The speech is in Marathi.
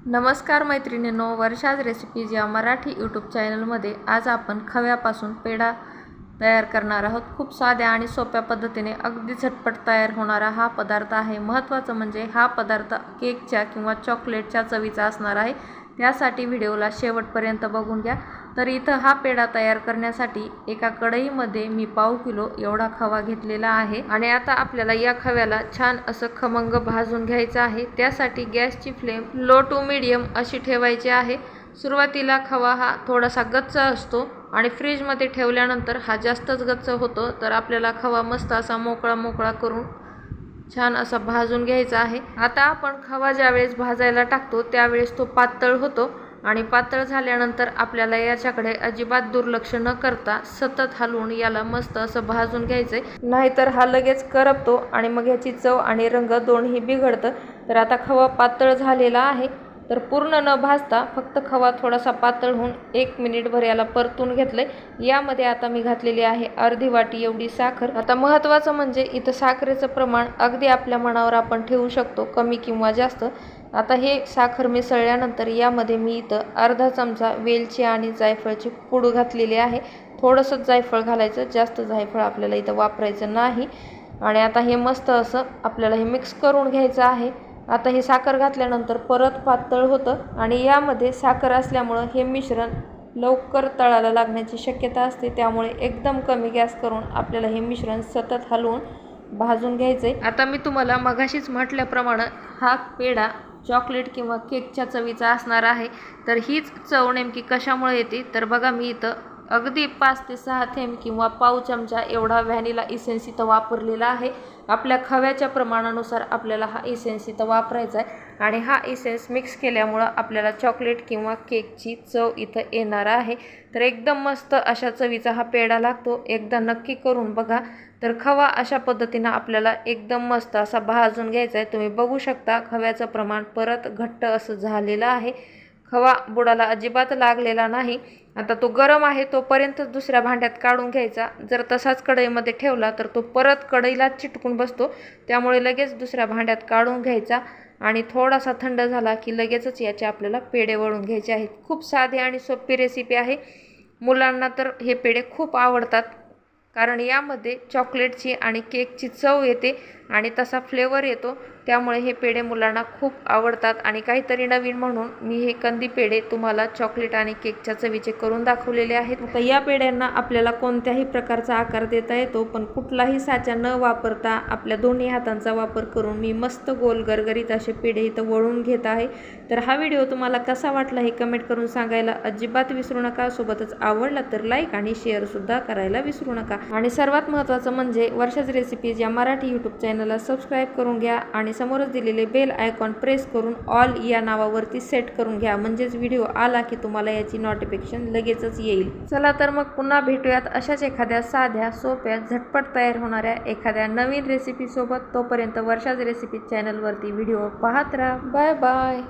नमस्कार मैत्रिणींनो, वर्षाज रेसिपीज या मराठी यूट्यूब चॅनलमध्ये आज आपण खव्यापासून पेढा तयार करणार आहोत। खूप साध्या आणि सोप्या पद्धतीने अगदी झटपट तयार होणारा हा पदार्थ आहे। महत्त्वाचं म्हणजे हा पदार्थ केकच्या किंवा चॉकलेटच्या चवीचा असणार आहे। त्यासाठी व्हिडिओला शेवटपर्यंत बघून घ्या। तर इथं हा पेढा तयार करण्यासाठी एका कढईमध्ये मी पाव किलो एवढा खवा घेतलेला आहे आणि आता आपल्याला या खव्याला छान असं खमंग भाजून घ्यायचं आहे। त्यासाठी गॅसची फ्लेम लो टू मीडियम अशी ठेवायची आहे। सुरुवातीला खवा हा थोडासा गच्च असतो आणि फ्रीजमध्ये ठेवल्यानंतर हा जास्तच गच्च होतो। तर आपल्याला खवा मस्त असा मोकळा मोकळा करून छान असा भाजून घ्यायचा आहे। आता आपण खवा ज्यावेळेस भाजायला टाकतो त्यावेळेस तो पातळ होतो आणि पातळ झाल्यानंतर आपल्याला याच्याकडे अजिबात दुर्लक्ष न करता सतत हलवून याला मस्त असं भाजून घ्यायचंय, नाहीतर हा लगेच करपतो आणि मग याची चव आणि रंग दोन्ही बिघडतं। तर आता खवा पातळ झालेला आहे, तर पूर्ण न भाजता फक्त खवा थोडासा पातळ होऊन 1 मिनिटभर याला परतून घेतलंय। यामध्ये आता मी घातलेली आहे अर्धी वाटी एवढी साखर। आता महत्त्वाचं म्हणजे इथं साखरेचं प्रमाण अगदी आपल्या मनावर आपण ठेवू शकतो, कमी किंवा जास्त। आता हे साखर मिसळल्यानंतर यामध्ये मी इथं अर्धा चमचा वेलची आणि जायफळची पूड घातलेली आहे। थोडंसं जायफळ घालायचं, जास्त जायफळ आपल्याला इथं वापरायचं नाही। आणि आता हे मस्त असं आपल्याला हे मिक्स करून घ्यायचं आहे। आता हे साखर घातल्यानंतर परत पातळ होतं आणि यामध्ये साखर असल्यामुळं हे मिश्रण लवकर तळाला लागण्याची शक्यता असते। त्यामुळे एकदम कमी गॅस करून आपल्याला हे मिश्रण सतत हलवून भाजून घ्यायचंय। आता मी तुम्हाला मगाशीच म्हटल्याप्रमाणे हा पेढा चॉकलेट किंवा केकच्या चवीचा असणार आहे। तर हीच चव नेमकी कशामुळे येते तर बघा, मी इथं अगदी 5 ते 6 थेंब किंवा पाव चमचा एवढा व्हॅनिला इसेन्स इथं वापरलेला आहे। आपल्या खव्याच्या प्रमाणानुसार आपल्याला हा इसेन्स इथं वापरायचा आहे आणि हा इसेन्स मिक्स केल्यामुळं आपल्याला चॉकलेट किंवा केकची चव इथं येणार आहे। तर एकदम मस्त अशा चवीचा हा पेढा लागतो, एकदा नक्की करून बघा। तर खवा अशा पद्धतीनं आपल्याला एकदम मस्त असा भाजून घ्यायचा आहे। तुम्ही बघू शकता खव्याचं प्रमाण परत घट्ट असं झालेलं आहे, खवा बुडाला अजिबात लागलेला नाही। आता तो गरम आहे तोपर्यंत दुसऱ्या भांड्यात काढून घ्यायचा। जर तसाच कढईमध्ये ठेवला तर तो परत कढईला चिटकून बसतो, त्यामुळे लगेच दुसऱ्या भांड्यात काढून घ्यायचा आणि थोडासा थंड झाला की लगेचच याचे आपल्याला पेढे वळून घ्यायचे आहेत। खूप साधी आणि सोपी रेसिपी आहे। मुलांना तर हे पेढे खूप आवडतात, कारण यामध्ये चॉकलेटची आणि केकची चव येते आणि तसा फ्लेवर येतो। त्यामुळे हे पेढे मुलांना खूप आवडतात आणि काहीतरी नवीन म्हणून मी हे कंदी पेढे तुम्हाला चॉकलेट आणि केकच्या चवीचे करून दाखवलेले आहेत। तर या पेढ्यांना आपल्याला कोणत्याही प्रकारचा आकार देता येतो, पण कुठलाही साचा न वापरता आपल्या दोन्ही हातांचा वापर करून मी मस्त गोल गरगरीत असे पेढे इथं वळून घेत आहे। तर हा व्हिडिओ तुम्हाला कसा वाटला हे कमेंट करून सांगायला अजिबात विसरू नका। सोबतच आवडला तर लाईक आणि शेअर सुद्धा करायला विसरू नका। आणि सर्वात महत्त्वाचं म्हणजे वर्षाज रेसिपीज या मराठी यूट्यूब चॅनलला सबस्क्राईब करून घ्या आणि समोरच दिलेले बेल आयकॉन प्रेस करून ऑल या नावावरती सेट करून घ्या, म्हणजेच व्हिडिओ आला की तुम्हाला याची नोटिफिकेशन लगेचच येईल। चला तर मग पुन्हा भेटूयात अशाच एखाद्या साध्या सोप्या झटपट तयार होणाऱ्या एखाद्या नवीन रेसिपी सोबत। तोपर्यंत वर्षाज रेसिपीज चॅनलवरती व्हिडिओ पाहत राहा। Bye bye.